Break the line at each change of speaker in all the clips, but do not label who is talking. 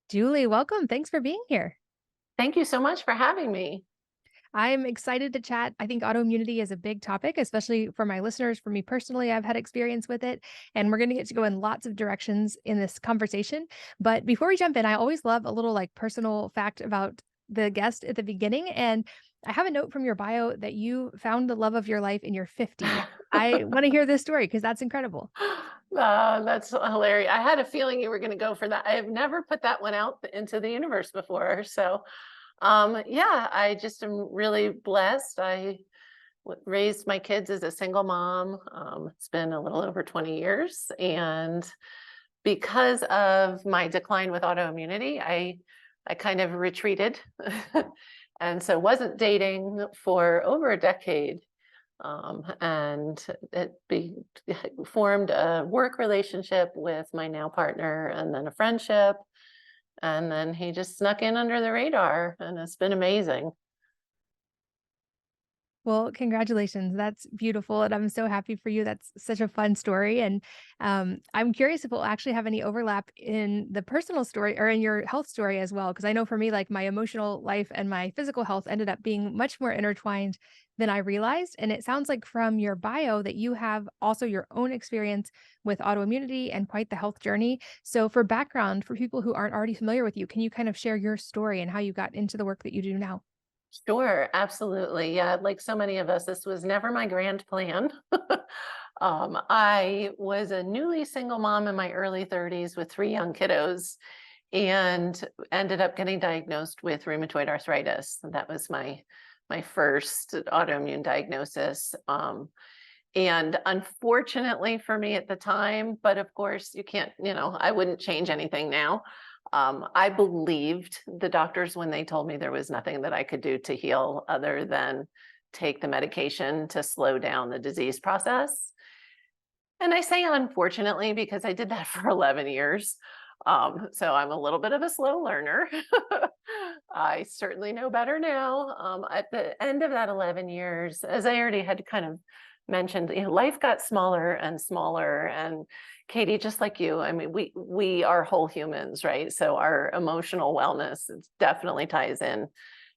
Julie, welcome. Thanks for being here.
Thank you so much for having me.
I'm excited to chat. I think autoimmunity is a big topic, especially for my listeners. For me personally, I've had experience with it, and we're going to get to go in lots of directions in this conversation. But before we jump in, I always love a little like personal fact about the guest at the beginning. And I have a note from your bio that you found the love of your life in your 50s. I want to hear this story because that's incredible.
That's hilarious. I had a feeling you were going to go for that. I have never put that one out into the universe before. So, yeah, I just am really blessed. I raised my kids as a single mom. It's been a little over 20 years. And because of my decline with autoimmunity, I kind of retreated and so wasn't dating for over a decade. And formed a work relationship with my now partner and then a friendship. And then he just snuck in under the radar and it's been amazing.
Well, congratulations. That's beautiful. And I'm so happy for you. That's such a fun story. And I'm curious if we'll actually have any overlap in the personal story or in your health story as well. Cause I know for me, like my emotional life and my physical health ended up being much more intertwined than I realized. And it sounds like from your bio that you have also your own experience with autoimmunity and quite the health journey. So, for background, for people who aren't already familiar with you, can you kind of share your story and how you got into the work that you do now?
Sure, absolutely. Yeah, like so many of us, this was never my grand plan. I was a newly single mom in my early 30s with three young kiddos and ended up getting diagnosed with rheumatoid arthritis. That was my first autoimmune diagnosis. And unfortunately for me at the time, but of course you can't, I wouldn't change anything now. I believed the doctors when they told me there was nothing that I could do to heal other than take the medication to slow down the disease process. And I say unfortunately because I did that for 11 years. So I'm a little bit of a slow learner. I certainly know better now. At the end of that 11 years, as I already had kind of mentioned, life got smaller and smaller. And Katie, just like you, I mean, we are whole humans, right? So our emotional wellness definitely ties in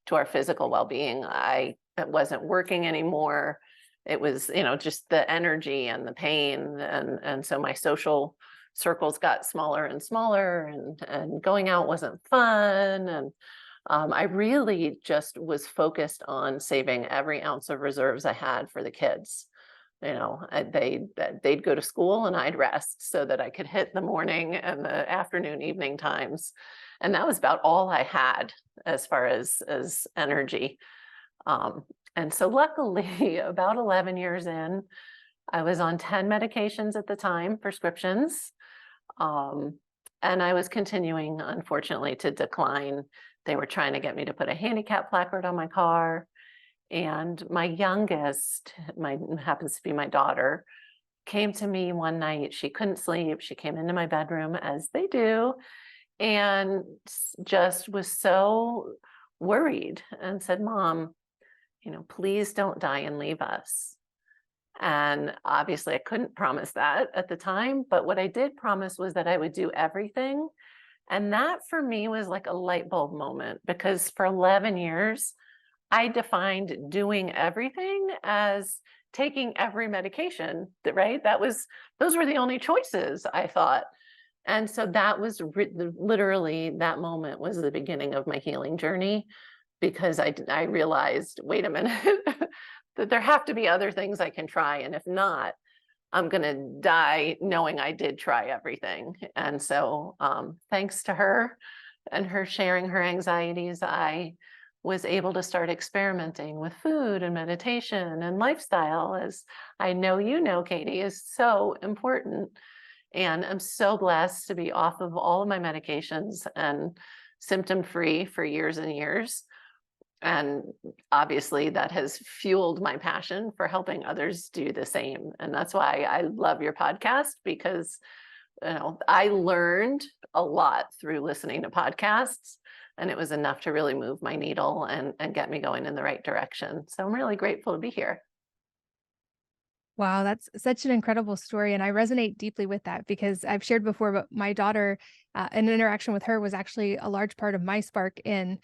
to our physical well-being. I wasn't working anymore. It was, just the energy and the pain, and so my social circles got smaller and smaller, and going out wasn't fun, and I really just was focused on saving every ounce of reserves I had for the kids. They'd go to school and I'd rest so that I could hit the morning and the afternoon, evening times, and that was about all I had as far as energy. And so luckily, about 11 years in, I was on 10 medications at the time, prescriptions. Um, and I was continuing, unfortunately, to decline. They were trying to get me to put a handicap placard on my car. And my youngest, my happens to be my daughter, came to me one night. She couldn't sleep. She came into my bedroom, as they do, and just was so worried and said, "Mom, please don't die and leave us." And obviously, I couldn't promise that at the time. But what I did promise was that I would do everything. And that for me was like a light bulb moment because for 11 years, I defined doing everything as taking every medication, right? Those were the only choices I thought. And so that was literally that moment was the beginning of my healing journey because I realized, wait a minute, that there have to be other things I can try. And if not, I'm going to die knowing I did try everything. And so, thanks to her and her sharing her anxieties, I was able to start experimenting with food and meditation and lifestyle, as I know Katie, is so important. And I'm so blessed to be off of all of my medications and symptom free for years and years. And obviously, that has fueled my passion for helping others do the same. And that's why I love your podcast because I learned a lot through listening to podcasts, and it was enough to really move my needle and get me going in the right direction. So I'm really grateful to be here.
Wow, that's such an incredible story, and I resonate deeply with that because I've shared before, but my daughter an interaction with her was actually a large part of my spark in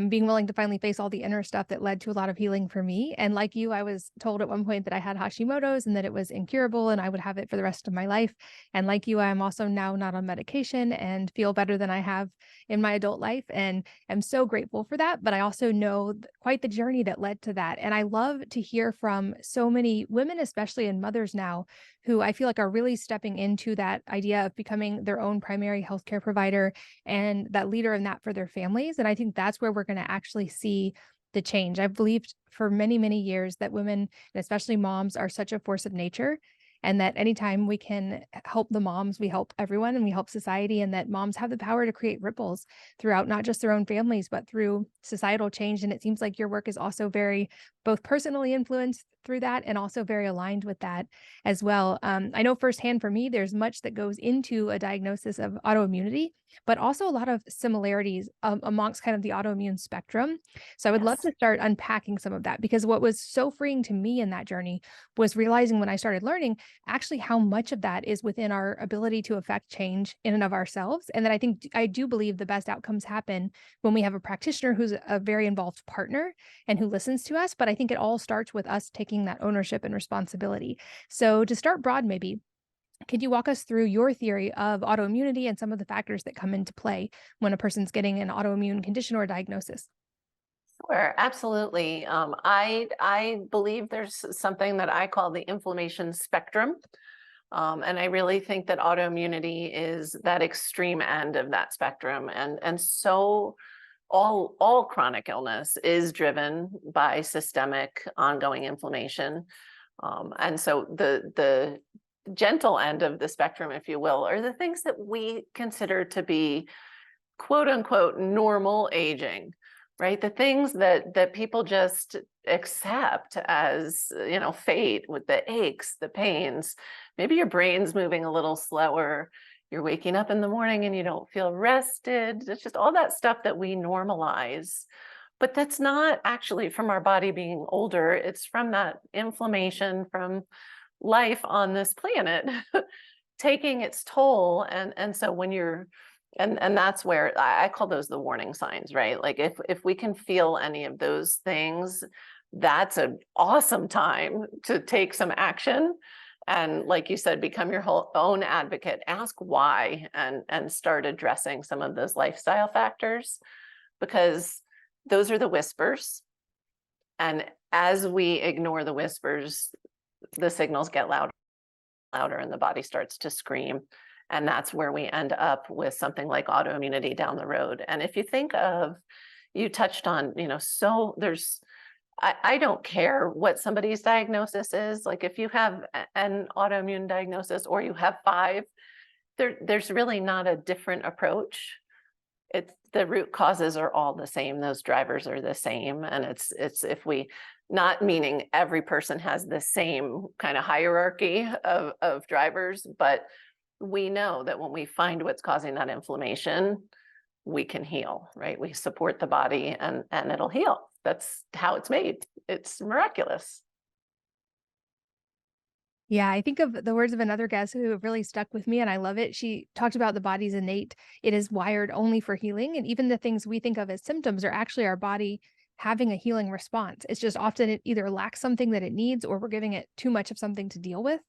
being willing to finally face all the inner stuff that led to a lot of healing for me. And like you, I was told at one point that I had Hashimoto's and that it was incurable and I would have it for the rest of my life. And like you, I'm also now not on medication and feel better than I have in my adult life. And I'm so grateful for that. But I also know quite the journey that led to that. And I love to hear from so many women, especially and mothers now, who I feel like are really stepping into that idea of becoming their own primary healthcare provider and that leader in that for their families. And I think that's where we're going to actually see the change. I've believed for many, many years that women, and especially moms, are such a force of nature. And that anytime we can help the moms, we help everyone and we help society. And that moms have the power to create ripples throughout not just their own families, but through societal change. And it seems like your work is also very both personally influenced through that and also very aligned with that as well. I know firsthand for me, there's much that goes into a diagnosis of autoimmunity, but also a lot of similarities amongst kind of the autoimmune spectrum. So I would love
Yes.
to start unpacking some of that because what was so freeing to me in that journey was realizing when I started learning actually how much of that is within our ability to affect change in and of ourselves. And that I do believe the best outcomes happen when we have a practitioner who's a very involved partner and who listens to us. But I think it all starts with us taking that ownership and responsibility. So to start broad, maybe, could you walk us through your theory of autoimmunity and some of the factors that come into play when a person's getting an autoimmune condition or diagnosis?
Sure, absolutely. I believe there's something that I call the inflammation spectrum. And I really think that autoimmunity is that extreme end of that spectrum. And so all chronic illness is driven by systemic ongoing inflammation. And so the gentle end of the spectrum, if you will, are the things that we consider to be quote unquote normal aging, right? The things that people just accept as, fate, with the aches, the pains. Maybe your brain's moving a little slower. You're waking up in the morning and you don't feel rested. It's just all that stuff that we normalize. But that's not actually from our body being older. It's from that inflammation from life on this planet taking its toll. And so when you're and that's where I call those the warning signs, right? Like if we can feel any of those things, that's an awesome time to take some action. And like you said, become your own advocate, ask why, and start addressing some of those lifestyle factors, because those are the whispers. And as we ignore the whispers, the signals get louder, and the body starts to scream. And that's where we end up with something like autoimmunity down the road. And if you think of, you touched on, so I don't care what somebody's diagnosis is. Like if you have an autoimmune diagnosis or you have five, there's really not a different approach. It's the root causes are all the same. Those drivers are the same. And it's if we, not meaning every person has the same kind of hierarchy of drivers, but we know that when we find what's causing that inflammation, we can heal, right? We support the body and it'll heal. That's how it's made. It's miraculous.
Yeah, I think of the words of another guest who have really stuck with me, and I love it. She talked about the body's innate, it is wired only for healing. And even the things we think of as symptoms are actually our body having a healing response. It's just often it either lacks something that it needs or we're giving it too much of something to deal with.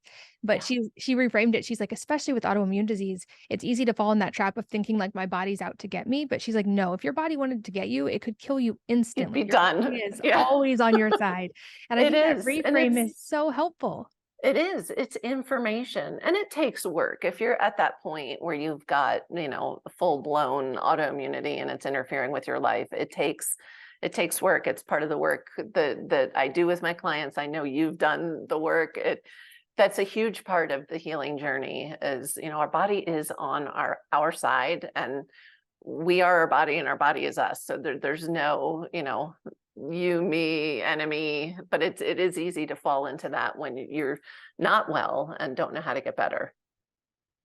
But
Yeah.
she reframed it. She's like, especially with autoimmune disease, it's easy to fall in that trap of thinking like my body's out to get me. But she's like, no, if your body wanted to get you, it could kill you
You'd
instantly.
be
Your body
done.
is
Yeah.
always on your side. And I
It
think that
is. And
reframe is so helpful.
it is. It's information and it takes work. If you're at that point where you've got, full blown autoimmunity and it's interfering with your life, it takes work. It's part of the work that I do with my clients. I know you've done the work. That's a huge part of the healing journey is, our body is on our side and we are our body and our body is us. So there's no, you, me, enemy, but it is easy to fall into that when you're not well and don't know how to get better.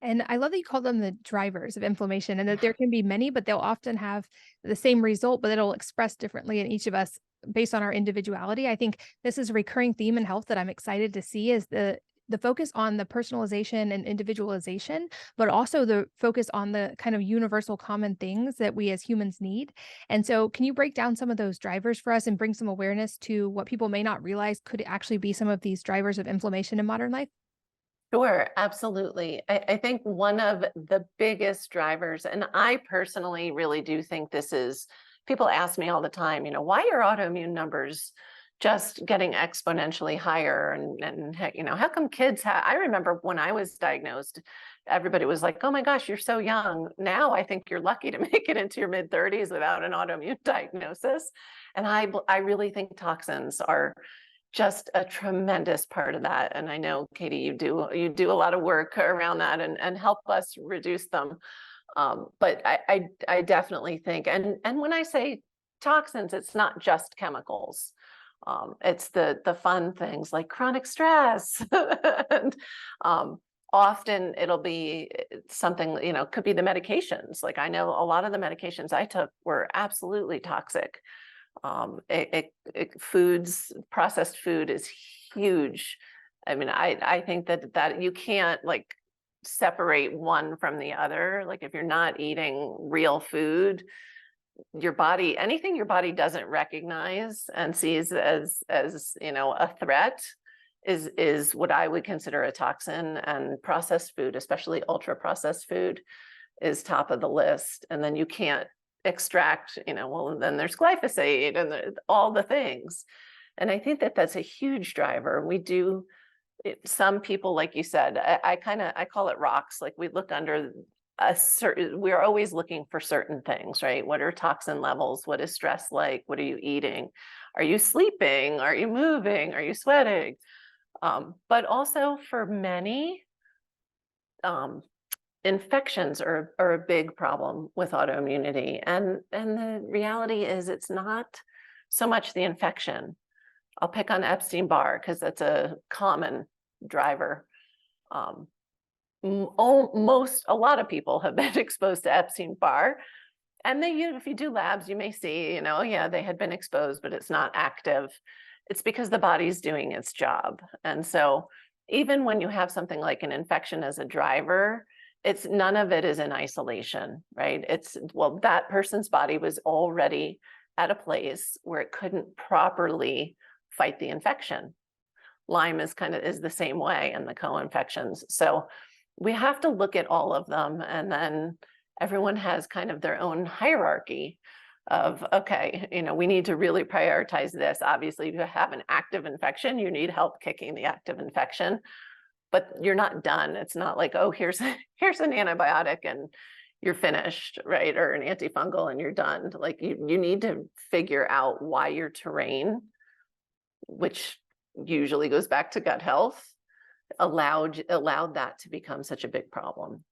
And I love that you call them the drivers of inflammation and that
Yeah.
there can be many, but they'll often have the same result, but it'll express differently in each of us based on our individuality. I think this is a recurring theme in health that I'm excited to see is the the focus on the personalization and individualization, but also the focus on the kind of universal common things that we as humans need. And so, can you break down some of those drivers for us and bring some awareness to what people may not realize could actually be some of these drivers of inflammation in modern life?
Sure, absolutely. I think one of the biggest drivers, and I personally really do think this is, people ask me all the time, why are autoimmune numbers just getting exponentially higher? And heck, how come kids have, I remember when I was diagnosed, everybody was like, oh my gosh, you're so young. Now I think you're lucky to make it into your mid 30s without an autoimmune diagnosis. And I really think toxins are just a tremendous part of that. And I know, Katie, you do a lot of work around that and help us reduce them. But I definitely think, and when I say toxins, it's not just chemicals. It's the fun things like chronic stress, and often it'll be something, could be the medications. Like I know a lot of the medications I took were absolutely toxic. Foods, processed food is huge. I mean, I think that you can't like separate one from the other. Like if you're not eating real food, your body, anything your body doesn't recognize and sees as a threat is what I would consider a toxin. And processed food, especially ultra processed food, is top of the list. And then you can't extract, well, then there's glyphosate and all the things. And I think that that's a huge driver. Some people, like you said, I call it rocks. Like we look under we're always looking for certain things, right? What are toxin levels? What is stress like? What are you eating? Are you sleeping? Are you moving? Are you sweating? But also for many, infections are a big problem with autoimmunity. And the reality is it's not so much the infection. I'll pick on Epstein-Barr because that's a common driver. A lot of people have been exposed to Epstein-Barr, and if you do labs, you may see, yeah, they had been exposed, but it's not active. It's because the body's doing its job. And so even when you have something like an infection as a driver, it's none of it is in isolation, right? Well, that person's body was already at a place where it couldn't properly fight the infection. Lyme is the same way, and the co-infections. So we have to look at all of them, and then everyone has kind of their own hierarchy of, okay, we need to really prioritize this. Obviously, if you have an active infection, you need help kicking the active infection, but you're not done. It's not like, oh, here's an antibiotic and you're finished, right? Or an antifungal and you're done. Like you need to figure out why your terrain, which usually goes back to gut health, allowed that to become such a big problem.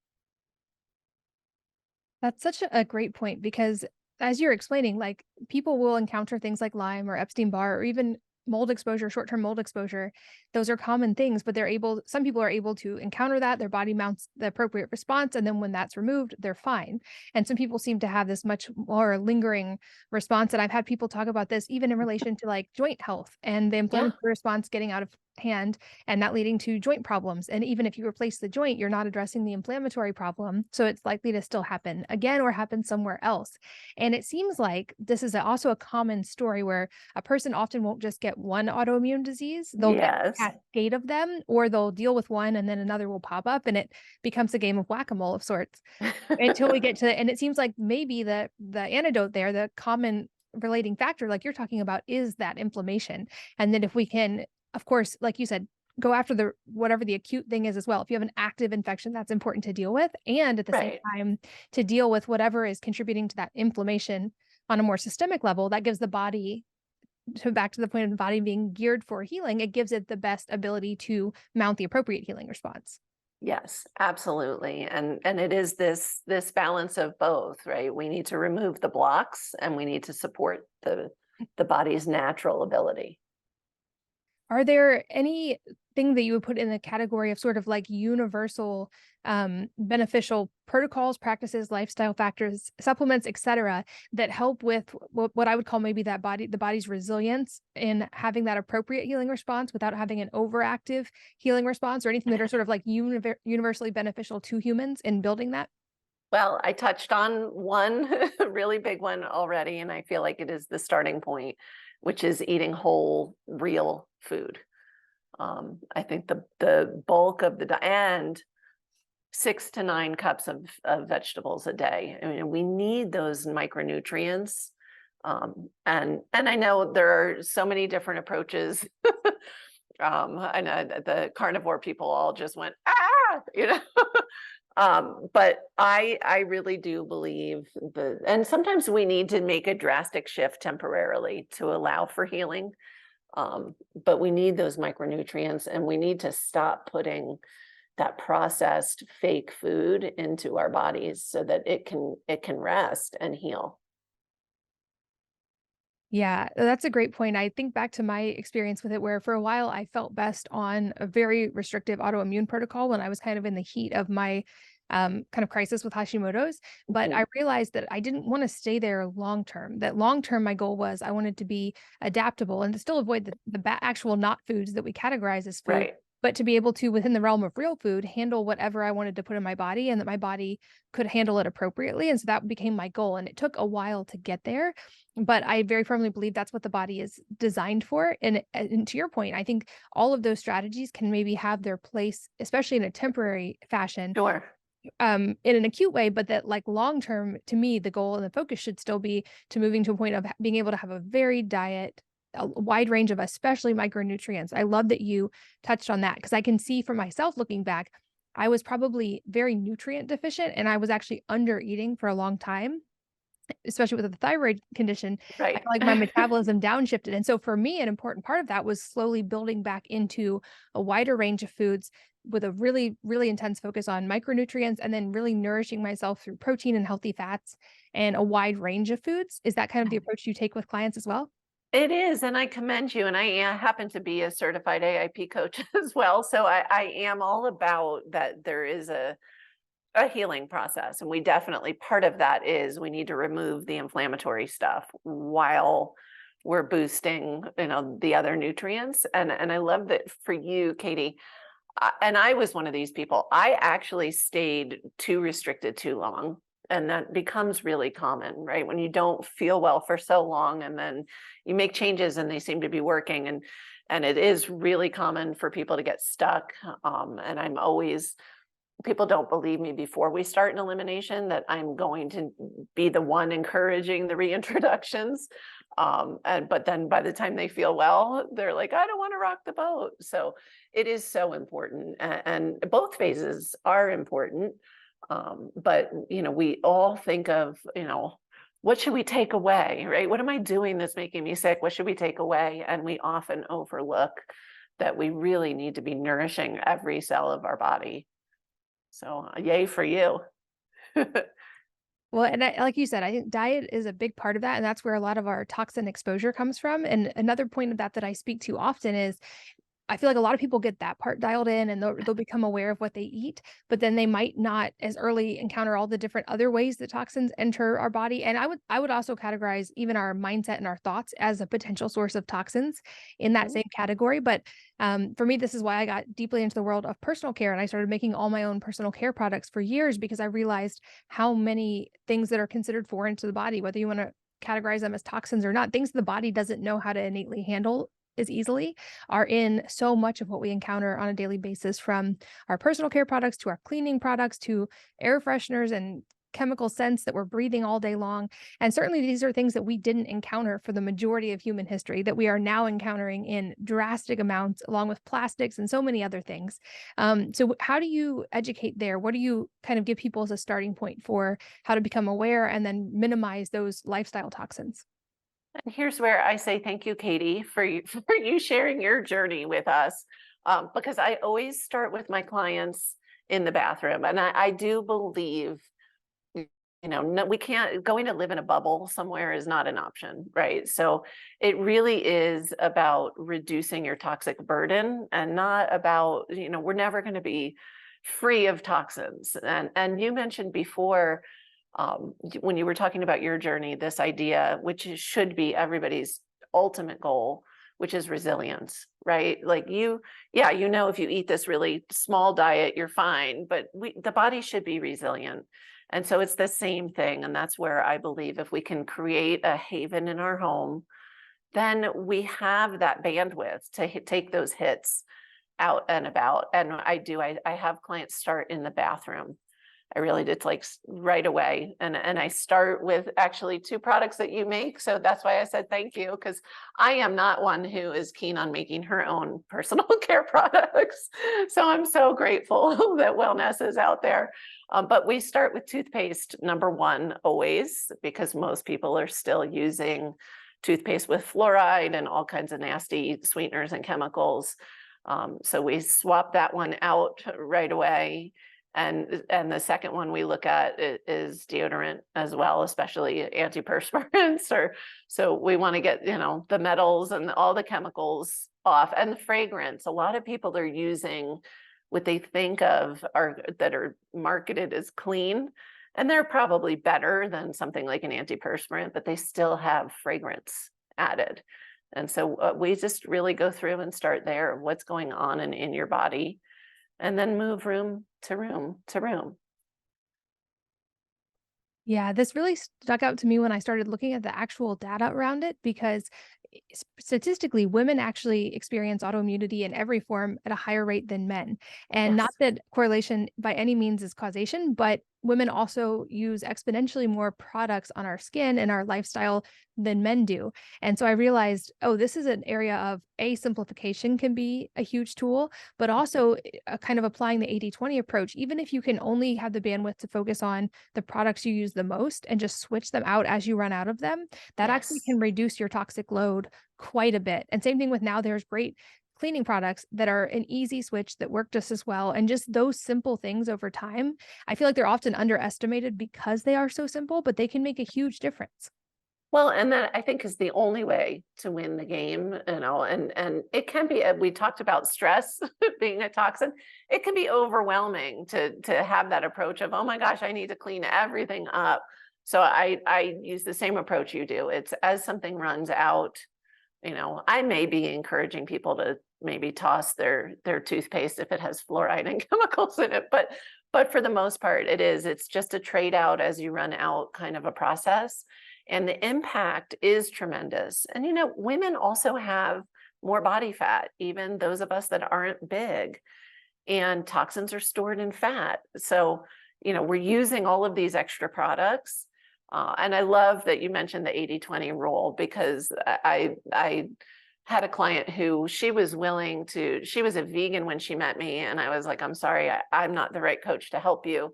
That's such a great point because as you're explaining, like people will encounter things like Lyme or Epstein-Barr or even mold exposure, short-term mold exposure. Those are common things, but some people are able to encounter that, their body mounts the appropriate response, and then when that's removed, they're fine. And some people seem to have this much more lingering response. And I've had people talk about this even in relation to like joint health and the
Yeah.
inflammatory response getting out of hand and that leading to joint problems. And even if you replace the joint, you're not addressing the inflammatory problem. So it's likely to still happen again or happen somewhere else. And it seems like this is also a common story where a person often won't just get one autoimmune disease. They'll get a
Yes.
cascade of them, or they'll deal with one and then another will pop up and it becomes a game of whack-a-mole of sorts until we get to, and it seems like maybe the antidote there, the common relating factor, like you're talking about, is that inflammation. And then if we can, of course, like you said, go after whatever the acute thing is as well. If you have an active infection, that's important to deal with. And at the same
Right.
time, to deal with whatever is contributing to that inflammation on a more systemic level, that gives the body, to back to the point of the body being geared for healing, it gives it the best ability to mount the appropriate healing response.
Yes, absolutely. And it is this balance of both, right? We need to remove the blocks and we need to support the body's natural ability.
Are there any thing that you would put in the category of sort of like universal beneficial protocols, practices, lifestyle factors, supplements, etc., that help with what I would call maybe the body's resilience in having that appropriate healing response without having an overactive healing response, or anything that are sort of like universally beneficial to humans in building that?
Well, I touched on one really big one already, and I feel like it is the starting point, which is eating whole, real food. I think the bulk of the and 6 to 9 cups of vegetables a day. I mean, we need those micronutrients. And I know there are so many different approaches. I know the carnivore people all just went, ah, you know. But I really do believe and sometimes we need to make a drastic shift temporarily to allow for healing. But we need those micronutrients, and we need to stop putting that processed fake food into our bodies so that it can rest and heal.
Yeah, that's a great point. I think back to my experience with it, where for a while I felt best on a very restrictive autoimmune protocol when I was kind of in the heat of my kind of crisis with Hashimoto's. But
Mhm.
I realized that I didn't want to stay there long term. That long term, my goal was I wanted to be adaptable and to still avoid the actual not foods that we categorize as food,
Right.
but to be able to, within the realm of real food, handle whatever I wanted to put in my body, and that my body could handle it appropriately. And so that became my goal. And it took a while to get there, but I very firmly believe that's what the body is designed for. And to your point, I think all of those strategies can maybe have their place, especially in a temporary fashion,
Sure.
in an acute way, but that like long term, to me, the goal and the focus should still be to moving to a point of being able to have a varied diet, a wide range of especially micronutrients. I love that you touched on that, because I can see for myself looking back, I was probably very nutrient deficient, and I was actually under eating for a long time, especially with the thyroid condition. I
Right.
feel like my metabolism downshifted, and so for me, an important part of that was slowly building back into a wider range of foods with a really, really intense focus on micronutrients, and then really nourishing myself through protein and healthy fats and a wide range of foods. Is that kind of the approach you take with clients as well?
It is, and I commend you. And I happen to be a certified AIP coach as well. So I am all about that there is a healing process. And we definitely, part of that is we need to remove the inflammatory stuff while we're boosting, the other nutrients. And I love that for you, Katie. And I was one of these people. I actually stayed too restricted too long. And that becomes really common, right? When you don't feel well for so long and then you make changes and they seem to be working. And it is really common for people to get stuck. And I'm always people don't believe me before we start an elimination that I'm going to be the one encouraging the reintroductions. But then by the time they feel well, they're like, I don't want to rock the boat. So it is so important. And both phases are important. But we all think of, what should we take away, right? What am I doing that's making me sick? What should we take away? And we often overlook that we really need to be nourishing every cell of our body. So, yay for you.
Well, and like you said, I think diet is a big part of that, and that's where a lot of our toxin exposure comes from. And another point of that I speak to often is I feel like a lot of people get that part dialed in, and they'll become aware of what they eat, but then they might not as early encounter all the different other ways that toxins enter our body. And I would also categorize even our mindset and our thoughts as a potential source of toxins in that
Mhm.
same category. But for me, this is why I got deeply into the world of personal care, and I started making all my own personal care products for years, because I realized how many things that are considered foreign to the body, whether you want to categorize them as toxins or not, things the body doesn't know how to innately handle as easily, are in so much of what we encounter on a daily basis, from our personal care products to our cleaning products to air fresheners and chemical scents that we're breathing all day long. And certainly these are things that we didn't encounter for the majority of human history that we are now encountering in drastic amounts, along with plastics and so many other things. So how do you educate there? What do you kind of give people as a starting point for how to become aware and then minimize those lifestyle toxins?
And here's where I say thank you, Katie, for you for you sharing your journey with us. Because I always start with my clients in the bathroom, and I do believe no, we can't, going to live in a bubble somewhere is not an option, right? So it really is about reducing your toxic burden, and not about, we're never going to be free of toxins. And you mentioned before, when you were talking about your journey, this idea, which should be everybody's ultimate goal, which is resilience, right? Like yeah, if you eat this really small diet, you're fine, but the body should be resilient. And so it's the same thing. And that's where I believe if we can create a haven in our home, then we have that bandwidth to take those hits out and about. And I have clients start in the bathroom. I really did, like, right away. And I start with actually 2 products that you make. So that's why I said thank you, because I am not one who is keen on making her own personal care products. So I'm so grateful that wellness is out there. But we start with toothpaste, number 1, always, because most people are still using toothpaste with fluoride and all kinds of nasty sweeteners and chemicals. So we swap that one out right away. And the second one we look at is deodorant as well, especially antiperspirants. So we want to get, the metals and all the chemicals off, and the fragrance. A lot of people are using what they think of that are marketed as clean, and they're probably better than something like an antiperspirant, but they still have fragrance added. And so we just really go through and start there, what's going on in your body, and then move room to room to room.
Yeah, this really stuck out to me when I started looking at the actual data around it, because statistically, women actually experience autoimmunity in every form at a higher rate than men. And not
Yes.
that correlation by any means is causation, but women also use exponentially more products on our skin and our lifestyle than men do. And so I realized, oh, this is an area of simplification can be a huge tool, but also kind of applying the 80/20 approach. Even if you can only have the bandwidth to focus on the products you use the most and just switch them out as you run out of them, that actually
Yes.
can reduce your toxic load quite a bit. And same thing with now, there's great cleaning products that are an easy switch that work just as well. And just those simple things over time, I feel like they're often underestimated because they are so simple, but they can make a huge difference.
Well, and that I think is the only way to win the game, and it can be, we talked about stress being a toxin. It can be overwhelming to have that approach of, oh my gosh, I need to clean everything up. So I use the same approach you do. It's as something runs out, I may be encouraging people to maybe toss their toothpaste if it has fluoride and chemicals in it, but for the most part, it's just a trade out as you run out kind of a process. And the impact is tremendous. And, women also have more body fat, even those of us that aren't big, and toxins are stored in fat. So, we're using all of these extra products. And I love that you mentioned the 80/20 rule, because I had a client who she was a vegan when she met me. And I was like, I'm sorry, I'm not the right coach to help you.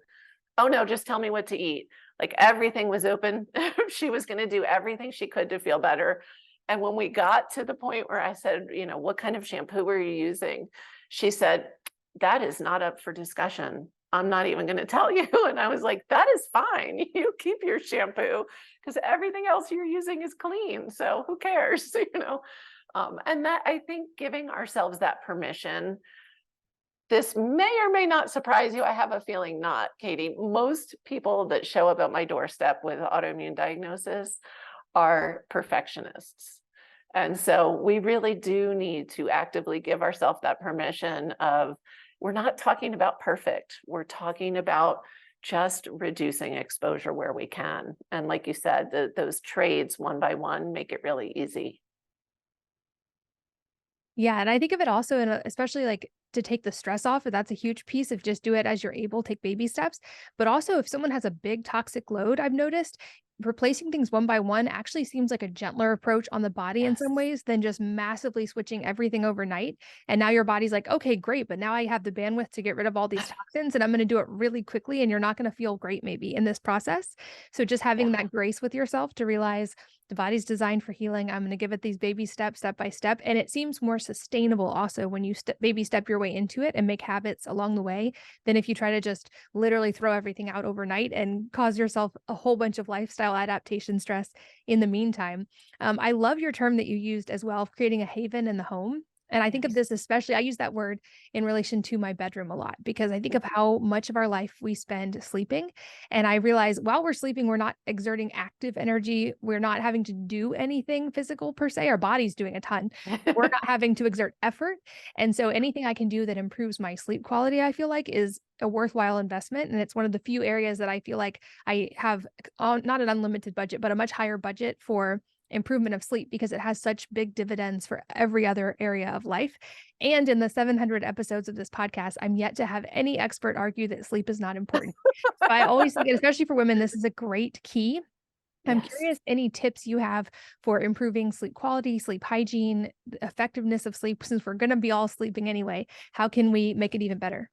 Oh no, just tell me what to eat. Like, everything was open. She was going to do everything she could to feel better. And when we got to the point where I said, what kind of shampoo were you using? She said, that is not up for discussion. I'm not even going to tell you. And I was like, that is fine. You keep your shampoo, because everything else you're using is clean. So who cares? And that, I think, giving ourselves that permission. This may or may not surprise you. I have a feeling not, Katie. Most people that show up at my doorstep with autoimmune diagnosis are perfectionists. And so we really do need to actively give ourselves that permission of, we're not talking about perfect. We're talking about just reducing exposure where we can. And like you said, those trades one by one make it really easy.
Yeah, and I think of it also especially like to take the stress off, that's a huge piece of just do it as you're able, take baby steps. But also if someone has a big toxic load, I've noticed replacing things one by one actually seems like a gentler approach on the body in some
Yes.
ways than just massively switching everything overnight. And now your body's like, okay, great, but now I have the bandwidth to get rid of all these toxins and I'm going to do it really quickly and you're not going to feel great maybe in this process. So just having
Yeah.
that grace with yourself to realize the body's designed for healing. I'm going to give it these baby steps, step by step. And it seems more sustainable also when you baby step your way way into it and make habits along the way than if you try to just literally throw everything out overnight and cause yourself a whole bunch of lifestyle adaptation stress in the meantime. I love your term that you used as well of creating a haven in the home. And I think of
Yes.
this especially, I use that word in relation to my bedroom a lot because I think of
Mhm.
how much of our life we spend sleeping. And I realize while we're sleeping, we're not exerting active energy. We're not having to do anything physical per se. Our body's doing a ton. We're not having to exert effort. And so anything I can do that improves my sleep quality, I feel like is a worthwhile investment. And it's one of the few areas that I feel like I have not an unlimited budget, but a much higher budget for improvement of sleep because it has such big dividends for every other area of life. And in the 700 episodes of this podcast, I'm yet to have any expert argue that sleep is not important. So I always think, and especially for women, this is a great key. I'm
Yes.
curious any tips you have for improving sleep quality, sleep hygiene, the effectiveness of sleep, since we're going to be all sleeping anyway. How can we make it even better?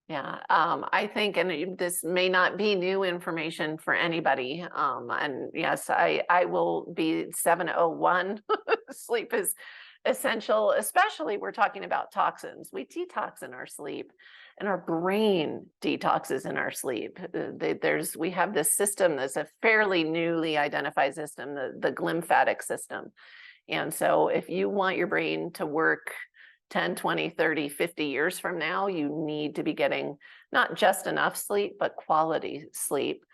Yeah, I think, and this may not be new information for anybody. And yes, I will be 701. Sleep is essential, especially we're talking about toxins. We detox in our sleep, and our brain detoxes in our sleep. We have this system that's a fairly newly identified system, the glymphatic system. And so if you want your brain to work 10, 20, 30, 50 years from now, you need to be getting not just enough sleep, but quality sleep.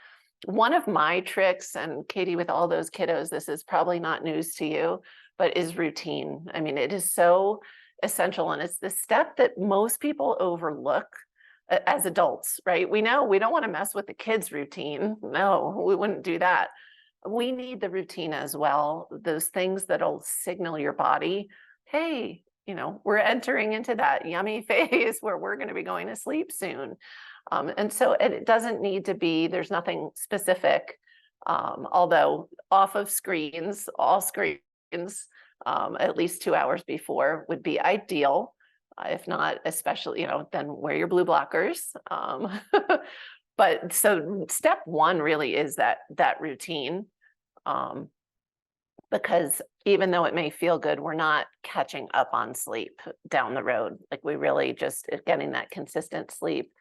One of my tricks, and Katie, with all those kiddos, this is probably not news to you, but is routine. I mean, it is so essential. And it's the step that most people overlook as adults, right? We know we don't want to mess with the kids' routine. No, we wouldn't do that. We need the routine as well. Those things that'll signal your body, hey, we're entering into that yummy phase where we're going to be going to sleep soon. And so it doesn't need to be, there's nothing specific. Although off of screens, all screens, at least 2 hours before would be ideal. If not, especially, then wear your blue blockers. But so step one really is that routine. Um, because even though it may feel good, we're not catching up on sleep down the road. Like we really just getting that consistent sleep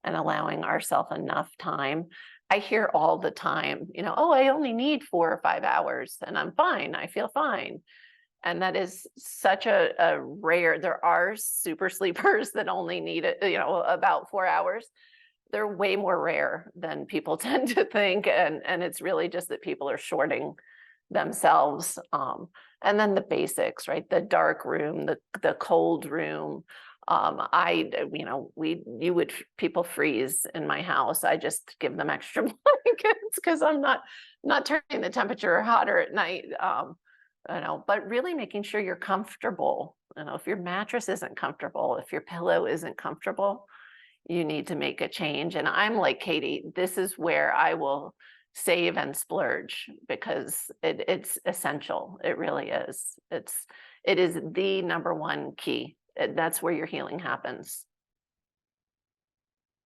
and allowing ourselves enough time. I hear all the time, oh, I only need 4 or 5 hours and I'm fine. I feel fine. And that is such a rare, there are super sleepers that only need it, about 4 hours. They're way more rare than people tend to think. And it's really just that people are shorting themselves. And then the basics, right? The dark room, the cold room. People freeze in my house. I just give them extra blankets because I'm not turning the temperature hotter at night. But really making sure you're comfortable. If your mattress isn't comfortable, if your pillow isn't comfortable, you need to make a change. And I'm like Katie, this is where I will save and splurge because it's essential. It really is. It is the number one key. That's where your healing happens.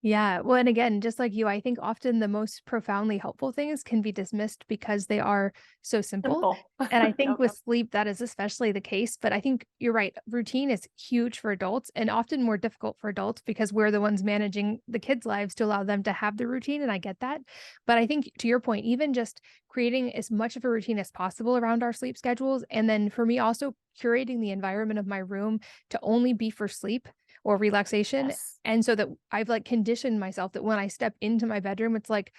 Yeah. Well, and again, just like you, I think often the most profoundly helpful things can be dismissed because they are so simple.
Simple.
And I think
Yep.
with sleep, that is especially the case. But I think you're right. Routine is huge for adults and often more difficult for adults because we're the ones managing the kids' lives to allow them to have the routine. And I get that. But I think to your point, even just creating as much of a routine as possible around our sleep schedules. And then for me, also curating the environment of my room to only be for sleep or relaxation.
Yes.
And so that I've like conditioned myself that when I step into my bedroom, it's like,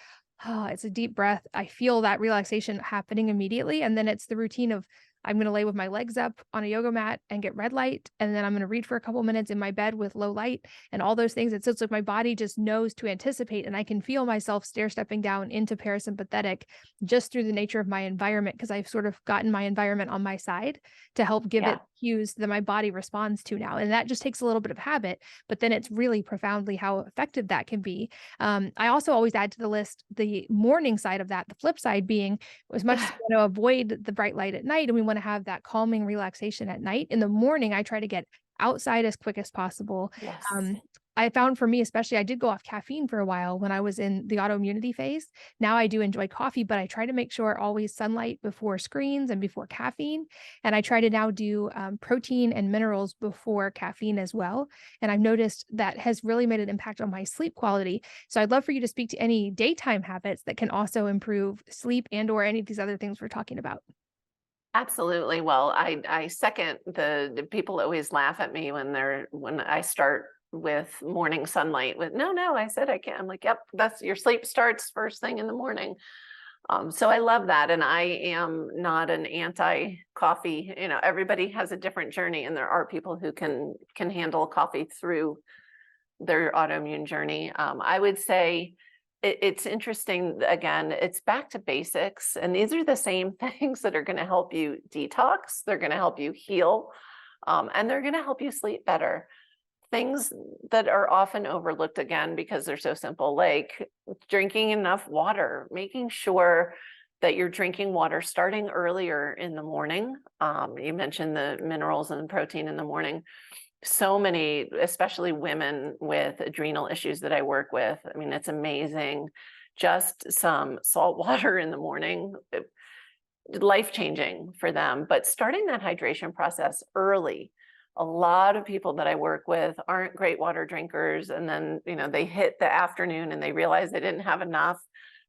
oh, it's a deep breath. I feel that relaxation happening immediately. And then it's the routine of I'm going to lay with my legs up on a yoga mat and get red light. And then I'm going to read for a couple minutes in my bed with low light and all those things. It's like my body just knows to anticipate. And I can feel myself stair stepping down into parasympathetic just through the nature of my environment because I've sort of gotten my environment on my side to help give
Yeah.
it cues that my body responds to now. And that just takes a little bit of habit, but then it's really profoundly how effective that can be. I also always add to the list the morning side of that, the flip side being as much as we want to avoid the bright light at night and we want to have that calming relaxation at night, in the morning, I try to get outside as quick as possible.
Yes.
I found for me, especially, I did go off caffeine for a while when I was in the autoimmunity phase. Now I do enjoy coffee, but I try to make sure always sunlight before screens and before caffeine. And I try to now do protein and minerals before caffeine as well. And I've noticed that has really made an impact on my sleep quality. So I'd love for you to speak to any daytime habits that can also improve sleep and or any of these other things we're talking about.
Absolutely. Well, I second the people always laugh at me when I start with morning sunlight with no, I said I can't. I'm like, yep, that's your sleep starts first thing in the morning. So I love that. And I am not an anti-coffee. Everybody has a different journey, and there are people who can handle coffee through their autoimmune journey. I would say it's interesting. Again, it's back to basics, and these are the same things that are going to help you detox. They're going to help you heal, and they're going to help you sleep better. Things that are often overlooked, again, because they're so simple, like drinking enough water, making sure that you're drinking water starting earlier in the morning. You mentioned the minerals and protein in the morning. So many, especially women with adrenal issues that I work with, I mean, it's amazing. Just some salt water in the morning, life-changing for them. But starting that hydration process early, a lot of people that I work with aren't great water drinkers. And then, they hit the afternoon and they realize they didn't have enough.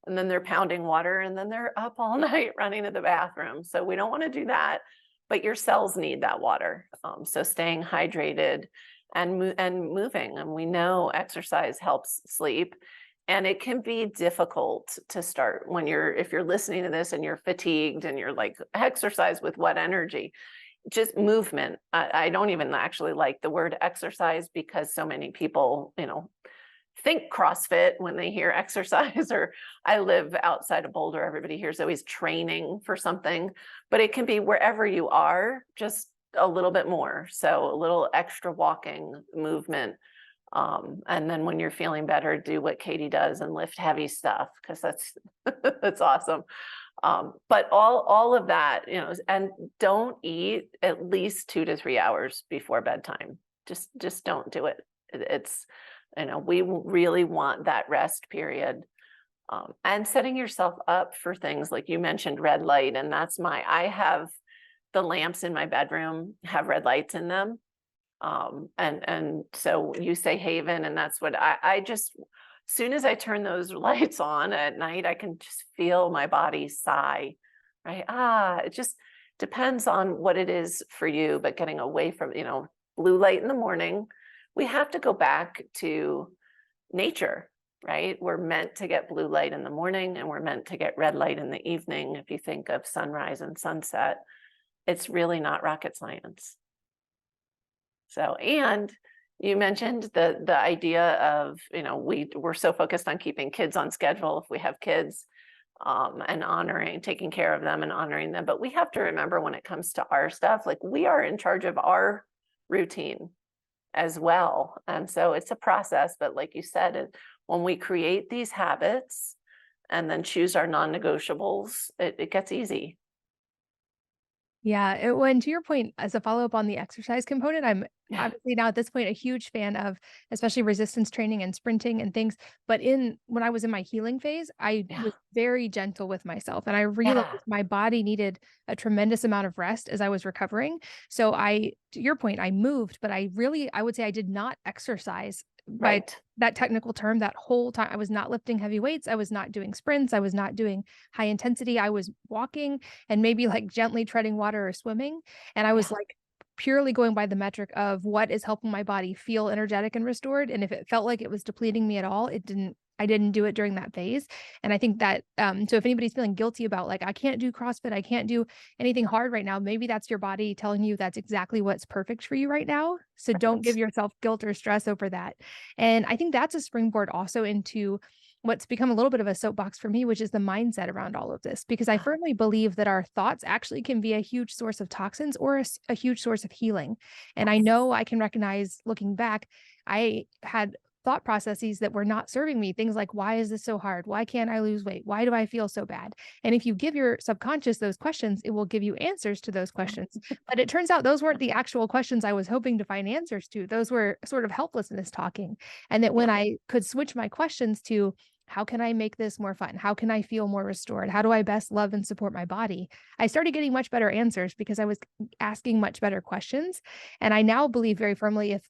And then they're pounding water and then they're up all night running to the bathroom. So we don't want to do that, but your cells need that water. So staying hydrated and moving. And we know exercise helps sleep. And it can be difficult to start if you're listening to this and you're fatigued and you're like, exercise with what energy? Just movement. I don't even actually like the word exercise, because so many people, think CrossFit when they hear exercise. Or I live outside of Boulder. Everybody here is always training for something, but it can be wherever you are, just a little bit more. So a little extra walking movement. And then when you're feeling better, do what Katie does and lift heavy stuff, because that's awesome. But all of that, and don't eat at least 2 to 3 hours before bedtime. Just don't do it. It's, we really want that rest period. And setting yourself up for things like you mentioned, red light. And I have the lamps in my bedroom have red lights in them. And so you say Haven, and that's what I just, soon as I turn those lights on at night, I can just feel my body sigh, right? It just depends on what it is for you, but getting away from, blue light in the morning. We have to go back to nature, right? We're meant to get blue light in the morning and we're meant to get red light in the evening. If you think of sunrise and sunset, it's really not rocket science. So, and you mentioned the idea of, we're so focused on keeping kids on schedule if we have kids, and taking care of them and honoring them. But we have to remember, when it comes to our stuff, like, we are in charge of our routine as well. And so it's a process, but like you said, when we create these habits and then choose our non-negotiables, it gets easy.
Yeah, and to your point, as a follow-up on the exercise component, I'm
Yeah.
obviously now at this point a huge fan of especially resistance training and sprinting and things. But when I was in my healing phase, I
Yeah.
was very gentle with myself, and I realized
Yeah.
my body needed a tremendous amount of rest as I was recovering. So to your point, I moved, but I would say I did not exercise by
Right.
that technical term that whole time. I was not lifting heavy weights. I was not doing sprints. I was not doing high intensity. I was walking and maybe like gently treading water or swimming. And I was
Yeah.
like purely going by the metric of what is helping my body feel energetic and restored. And if it felt like it was depleting me at all, I didn't do it during that phase. And I think that, so if anybody's feeling guilty about like, I can't do CrossFit, I can't do anything hard right now, maybe that's your body telling you that's exactly what's perfect for you right now. So don't give
Right.
yourself guilt or stress over that. And I think that's a springboard also into what's become a little bit of a soapbox for me, which is the mindset around all of this, because I
Yeah.
firmly believe that our thoughts actually can be a huge source of toxins or a huge source of healing. And I
Yes.
know I can recognize, looking back, I had thought processes that were not serving me. Things like, why is this so hard? Why can't I lose weight? Why do I feel so bad? And if you give your subconscious those questions, it will give you answers to those questions. But it turns out those weren't the actual questions I was hoping to find answers to. Those were sort of helplessness talking. And that when
Yeah.
I could switch my questions to, how can I make this more fun? How can I feel more restored? How do I best love and support my body? I started getting much better answers because I was asking much better questions. And I now believe very firmly, if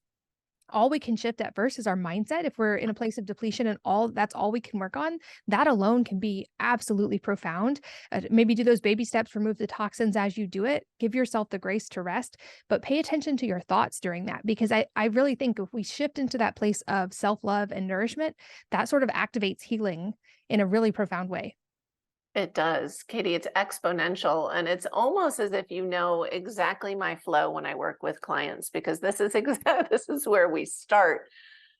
all we can shift at first is our mindset, if we're in a place of depletion and that's all we can work on, that alone can be absolutely profound. Maybe do those baby steps, remove the toxins as you do it, give yourself the grace to rest, but pay attention to your thoughts during that, because I really think if we shift into that place of self-love and nourishment, that sort of activates healing in a really profound way.
It does, Katie. It's exponential. And it's almost as if you know exactly my flow when I work with clients, because this is this is where we start.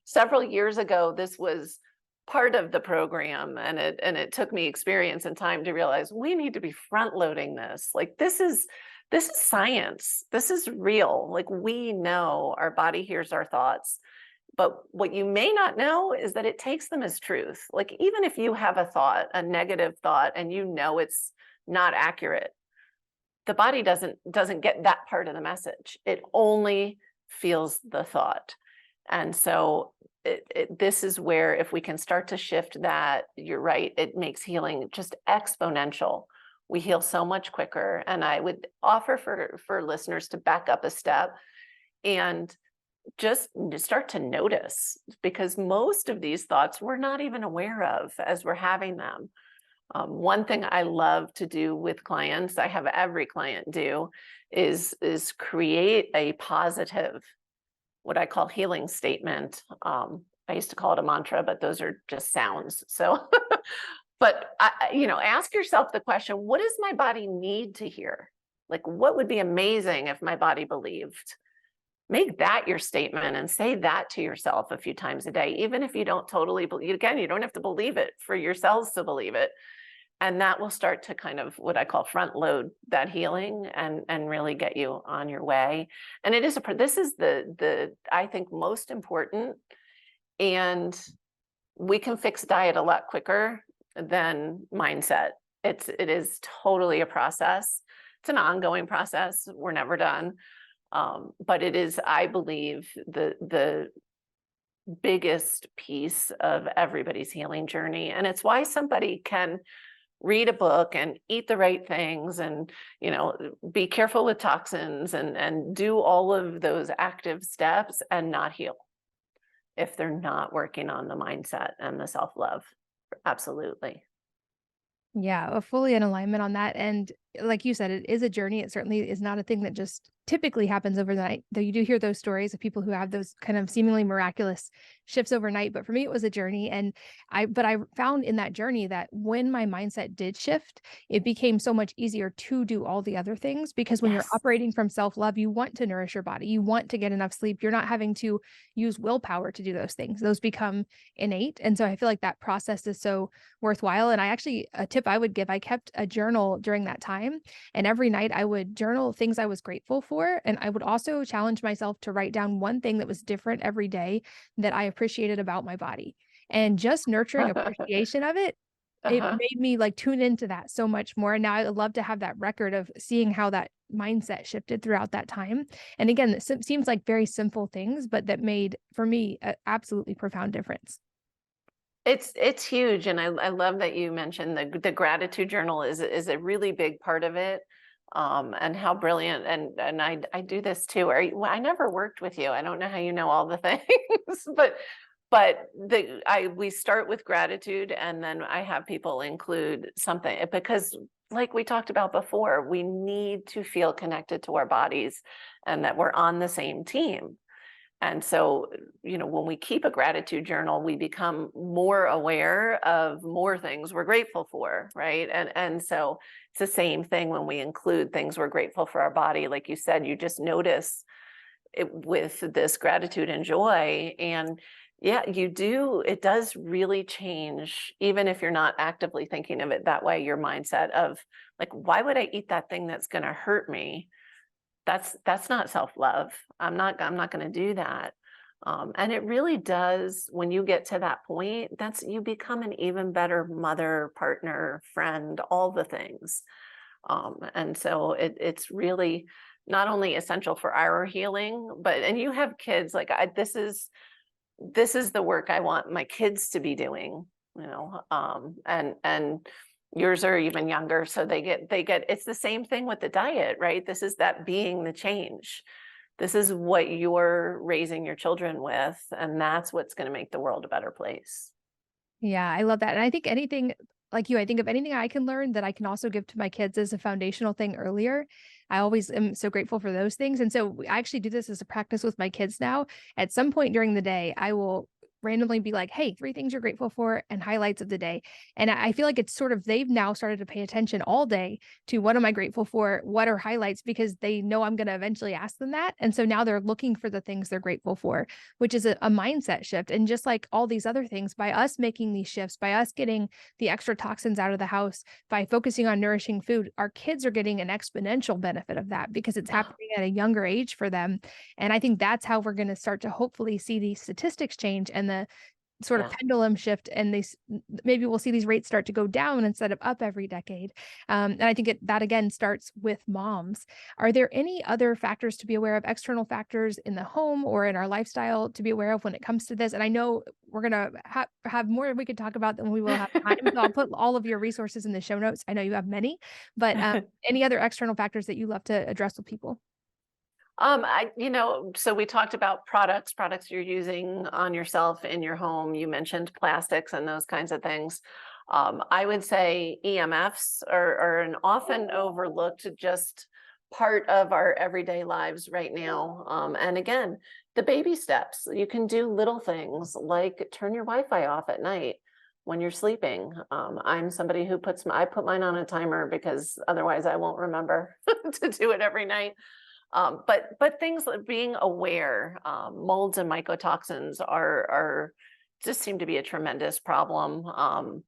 Several years ago, this was part of the program, and it took me experience and time to realize we need to be front loading this. Like this is science. This is real. Like, we know our body hears our thoughts. But what you may not know is that it takes them as truth. Like, even if you have a thought, a negative thought, and you know it's not accurate, the body doesn't get that part of the message. It only feels the thought. And so this is where, if we can start to shift that, you're right, it makes healing just exponential. We heal so much quicker. And I would offer for listeners to back up a step and just start to notice, because most of these thoughts we're not even aware of as we're having them. One thing I love to do with clients, I have every client do, is create a positive, what I call healing statement. I used to call it a mantra, but those are just sounds. So, but ask yourself the question: what does my body need to hear? Like, what would be amazing if my body believed? Make that your statement and say that to yourself a few times a day, even if you don't totally believe. Again, you don't have to believe it for your cells to believe it. And that will start to kind of, what I call, front load that healing and really get you on your way. And this is the I think most important. And we can fix diet a lot quicker than mindset. It is totally a process. It's an ongoing process. We're never done. But it is, I believe, the biggest piece of everybody's healing journey. And it's why somebody can read a book and eat the right things and, be careful with toxins and do all of those active steps and not heal if they're not working on the mindset and the self-love. Absolutely.
Yeah, fully in alignment on that. And like you said, it is a journey. It certainly is not a thing that just typically happens overnight, though you do hear those stories of people who have those kind of seemingly miraculous shifts overnight. But for me, it was a journey. And I found in that journey that when my mindset did shift, it became so much easier to do all the other things, because when you're
Yes.
operating from self-love, you want to nourish your body, you want to get enough sleep. You're not having to use willpower to do those things. Those become innate. And so I feel like that process is so worthwhile. And a tip I would give, I kept a journal during that time. And every night I would journal things I was grateful for. And I would also challenge myself to write down one thing that was different every day that I appreciated about my body. And just nurturing appreciation of it, it
Uh-huh.
made me like tune into that so much more. And now I love to have that record of seeing how that mindset shifted throughout that time. And again, it seems like very simple things, but that made for me an absolutely profound difference.
It's huge, and I love that you mentioned the gratitude journal is a really big part of it, and how brilliant. And I do this too. Well, I never worked with you. I don't know how you know all the things, but we start with gratitude, and then I have people include something, because, like we talked about before, we need to feel connected to our bodies and that we're on the same team. And so, when we keep a gratitude journal, we become more aware of more things we're grateful for, right? And so it's the same thing when we include things we're grateful for our body. Like you said, you just notice it with this gratitude and joy. And yeah, it does really change, even if you're not actively thinking of it that way, your mindset of, like, why would I eat that thing that's going to hurt me? That's not self-love. I'm not going to do that. And it really does, when you get to that point, you become an even better mother, partner, friend, all the things. And so it's really not only essential for our healing, and you have kids, like this is the work I want my kids to be doing, and yours are even younger, so they get it's the same thing with the diet, right? This is that being the change. This is what you're raising your children with, and that's what's going to make the world a better place.
Yeah, I love that, and I think anything like you, I think of anything I can learn that I can also give to my kids as a foundational thing earlier. I always am so grateful for those things, and so I actually do this as a practice with my kids now. At some point during the day, I will randomly be like, "Hey, 3 things you're grateful for and highlights of the day." And I feel like it's sort of they've now started to pay attention all day to what am I grateful for, what are highlights, because they know I'm gonna eventually ask them that, and so now they're looking for the things they're grateful for, which is a mindset shift. And just like all these other things, by us making these shifts, by us getting the extra toxins out of the house, by focusing on nourishing food, our kids are getting an exponential benefit of that because it's
Yeah,
happening at a younger age for them. And I think that's how we're going to start to hopefully see these statistics change and the sort of
yeah.
pendulum shift, and maybe we'll see these rates start to go down instead of up every decade. And I think that again starts with moms. Are there any other factors to be aware of, external factors in the home or in our lifestyle to be aware of when it comes to this? And I know we're gonna have more we could talk about than we will have time. So I'll put all of your resources in the show notes. I know you have many, but any other external factors that you love to address with people?
So we talked about products you're using on yourself in your home. You mentioned plastics and those kinds of things. I would say EMFs are an often overlooked just part of our everyday lives right now. And again, the baby steps. You can do little things like turn your Wi-Fi off at night when you're sleeping. I'm somebody who I put mine on a timer because otherwise I won't remember to do it every night. But things like being aware, molds and mycotoxins are just seem to be a tremendous problem.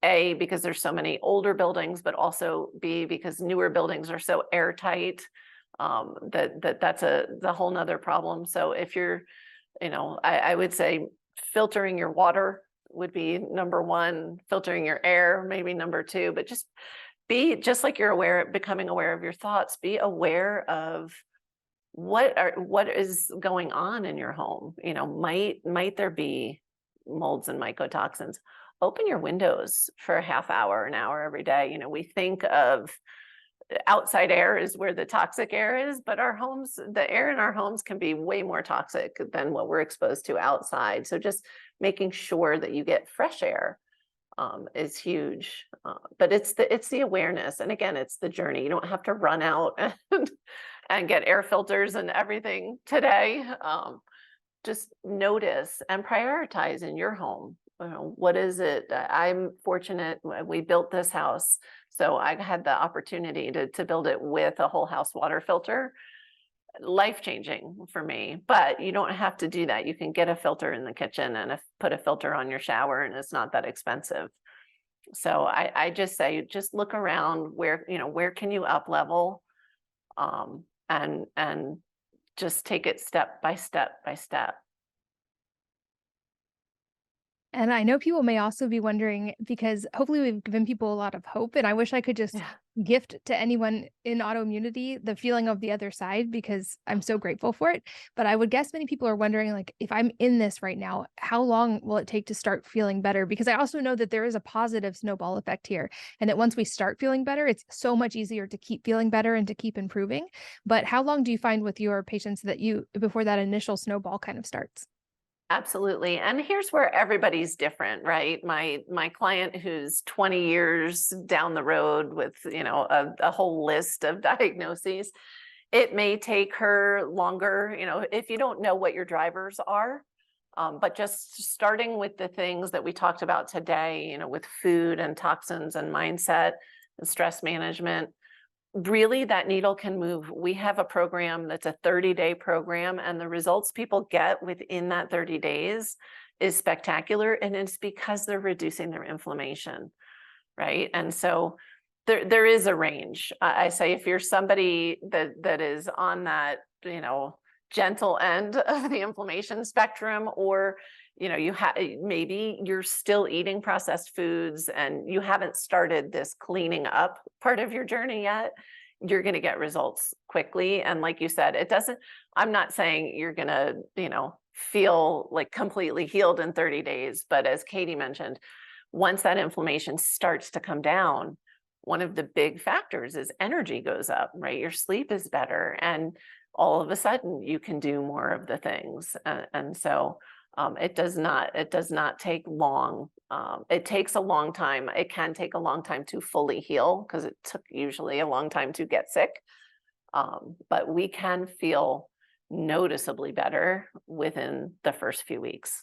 A, because there's so many older buildings, but also B, because newer buildings are so airtight, that's the whole nother problem. So if you're, I would say filtering your water would be number one, filtering your air, maybe number two, but just like you're becoming aware of your thoughts, be aware of what is going on in your home. Might there be molds and mycotoxins? Open your windows for a half hour, an hour every day. We think of outside air is where the toxic air is, but the air in our homes can be way more toxic than what we're exposed to outside. So just making sure that you get fresh air is huge. But it's the awareness, and again, it's the journey. You don't have to run out and get air filters and everything today. Just notice and prioritize in your home. What is it? I'm fortunate. We built this house, so I had the opportunity to build it with a whole house water filter. Life changing for me, but you don't have to do that. You can get a filter in the kitchen and put a filter on your shower, and it's not that expensive. So I just say, just look around where can you up level, and just take it step by step by step.
And I know people may also be wondering, because hopefully we've given people a lot of hope, and I wish I could just
Yeah.
gift to anyone in autoimmunity the feeling of the other side, because I'm so grateful for it. But I would guess many people are wondering, like, if I'm in this right now, how long will it take to start feeling better? Because I also know that there is a positive snowball effect here, and that once we start feeling better, it's so much easier to keep feeling better and to keep improving. But how long do you find with your patients that before that initial snowball kind of starts?
Absolutely. And here's where everybody's different, right? My client who's 20 years down the road with, a whole list of diagnoses, it may take her longer, if you don't know what your drivers are. But just starting with the things that we talked about today, with food and toxins and mindset and stress management, really that needle can move. We have a program that's a 30-day program, and the results people get within that 30 days is spectacular. And it's because they're reducing their inflammation, right? And so there is a range. I say, if you're somebody that is on that, gentle end of the inflammation spectrum, or you have, maybe you're still eating processed foods and you haven't started this cleaning up part of your journey yet. You're going to get results quickly. And like you said, it doesn't, I'm not saying you're going to, feel like completely healed in 30 days. But as Katie mentioned, once that inflammation starts to come down, one of the big factors is energy goes up, right? Your sleep is better. And all of a sudden you can do more of the things. And so it does not take long. It takes a long time. It can take a long time to fully heal because it took usually a long time to get sick. But we can feel noticeably better within the first few weeks.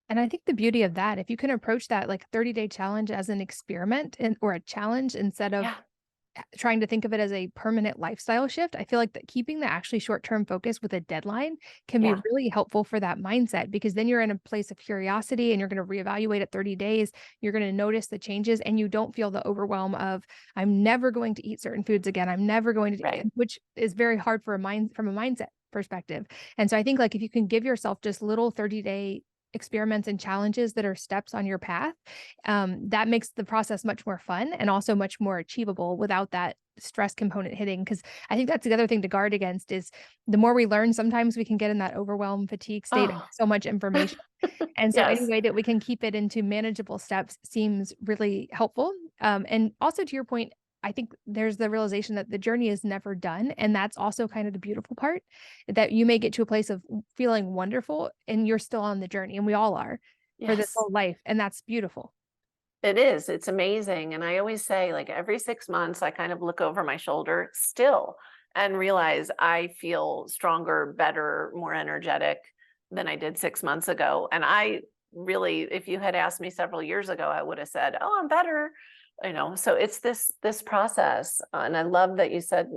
And I think the beauty of that, if you can approach that like 30-day challenge as an experiment or a challenge instead of
Yeah,
trying to think of it as a permanent lifestyle shift, I feel like that keeping the actually short-term focus with a deadline can be
yeah,
really helpful for that mindset because then you're in a place of curiosity and you're going to reevaluate at 30 days. You're going to notice the changes and you don't feel the overwhelm of I'm never going to eat certain foods again. I'm never going to,
right.
which is very hard for a mind from a mindset perspective. And so I think like if you can give yourself just little 30-day experiments and challenges that are steps on your path, that makes the process much more fun and also much more achievable without that stress component hitting. Because I think that's the other thing to guard against is the more we learn, sometimes we can get in that overwhelm fatigue state of
Oh,
so much information. And so any
yes,
way that we can keep it into manageable steps seems really helpful. And also to your point, I think there's the realization that the journey is never done. And that's also kind of the beautiful part that you may get to a place of feeling wonderful and you're still on the journey. And we all are for this
yes.
whole life. And that's beautiful.
It is. It's amazing. And I always say, like, every 6 months, I kind of look over my shoulder still and realize I feel stronger, better, more energetic than I did 6 months ago. And I really, if you had asked me several years ago, I would have said, "Oh, I'm better." So it's this process. And I love that you said,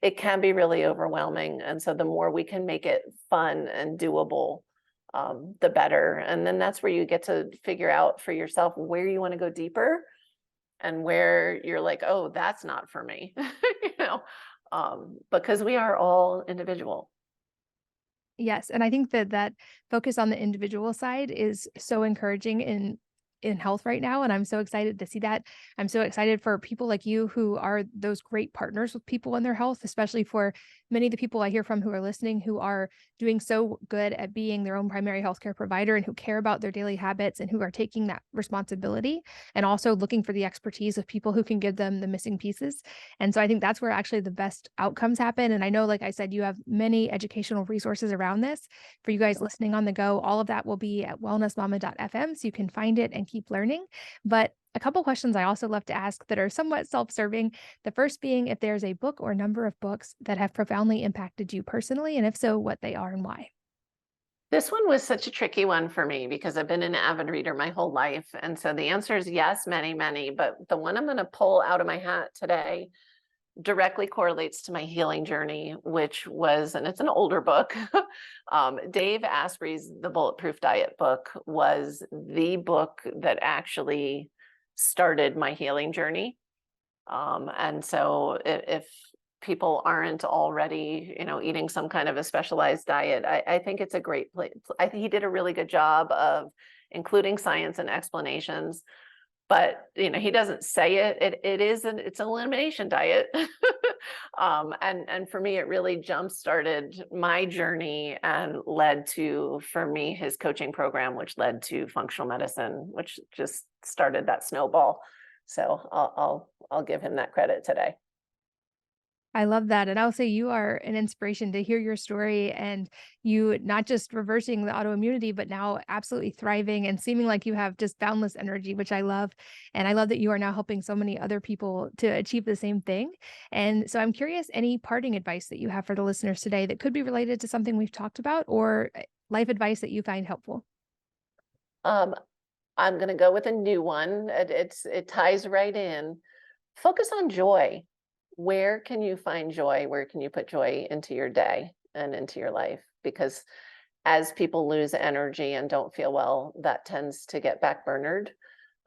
it can be really overwhelming. And so the more we can make it fun and doable, the better. And then that's where you get to figure out for yourself where you want to go deeper and where you're like, oh, that's not for me, you know, because we are all individual.
Yes, and I think that that focus on the individual side is so encouraging in health right now, and I'm so excited to see that. I'm so excited for people like you who are those great partners with people in their health, especially for many of the people I hear from who are listening who are doing so good at being their own primary healthcare provider and who care about their daily habits and who are taking that responsibility and also looking for the expertise of people who can give them the missing pieces. And so I think that's where actually the best outcomes happen. And I know, like I said, you have many educational resources around this for you guys listening on the go. All of that will be at wellnessmama.fm so you can find it and keep learning. But a couple questions I also love to ask that are somewhat self-serving. The first being if there's a book or number of books that have profoundly impacted you personally, and if so, what they are and why.
This one was such a tricky one for me because I've been an avid reader my whole life. And so the answer is yes, many, many. But the one I'm going to pull out of my hat today directly correlates to my healing journey, which was, and it's an older book. Dave Asprey's The Bulletproof Diet book was the book that actually started my healing journey. And so if people aren't already, eating some kind of a specialized diet, I think it's a great place. I think he did a really good job of including science and explanations, but he doesn't say it. It's an elimination diet. And for me, it really jump started my journey and led to, for me, his coaching program, which led to functional medicine, which just started that snowball. So I'll give him that credit today.
I love that. And I'll say you are an inspiration to hear your story and you not just reversing the autoimmunity, but now absolutely thriving and seeming like you have just boundless energy, which I love. And I love that you are now helping so many other people to achieve the same thing. And so I'm curious, any parting advice that you have for the listeners today that could be related to something we've talked about or life advice that you find helpful?
Um, I'm going to go with a new one. It ties right in. Focus on joy. Where can you find joy? Where can you put joy into your day and into your life? Because as people lose energy and don't feel well, that tends to get backburnered.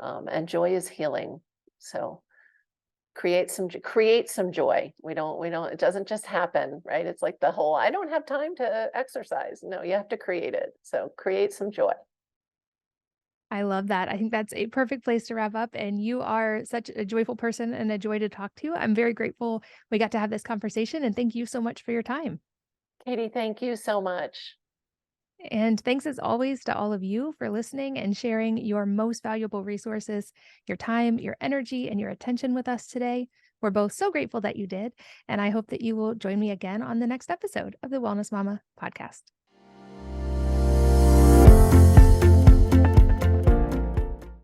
And joy is healing. So create some joy. It doesn't just happen, right? It's like the whole, I don't have time to exercise. No, you have to create it. So create some joy.
I love that. I think that's a perfect place to wrap up. And you are such a joyful person and a joy to talk to. I'm very grateful we got to have this conversation. And thank you so much for your time.
Katie, thank you so much.
And thanks as always to all of you for listening and sharing your most valuable resources, your time, your energy, and your attention with us today. We're both so grateful that you did. And I hope that you will join me again on the next episode of the Wellness Mama podcast.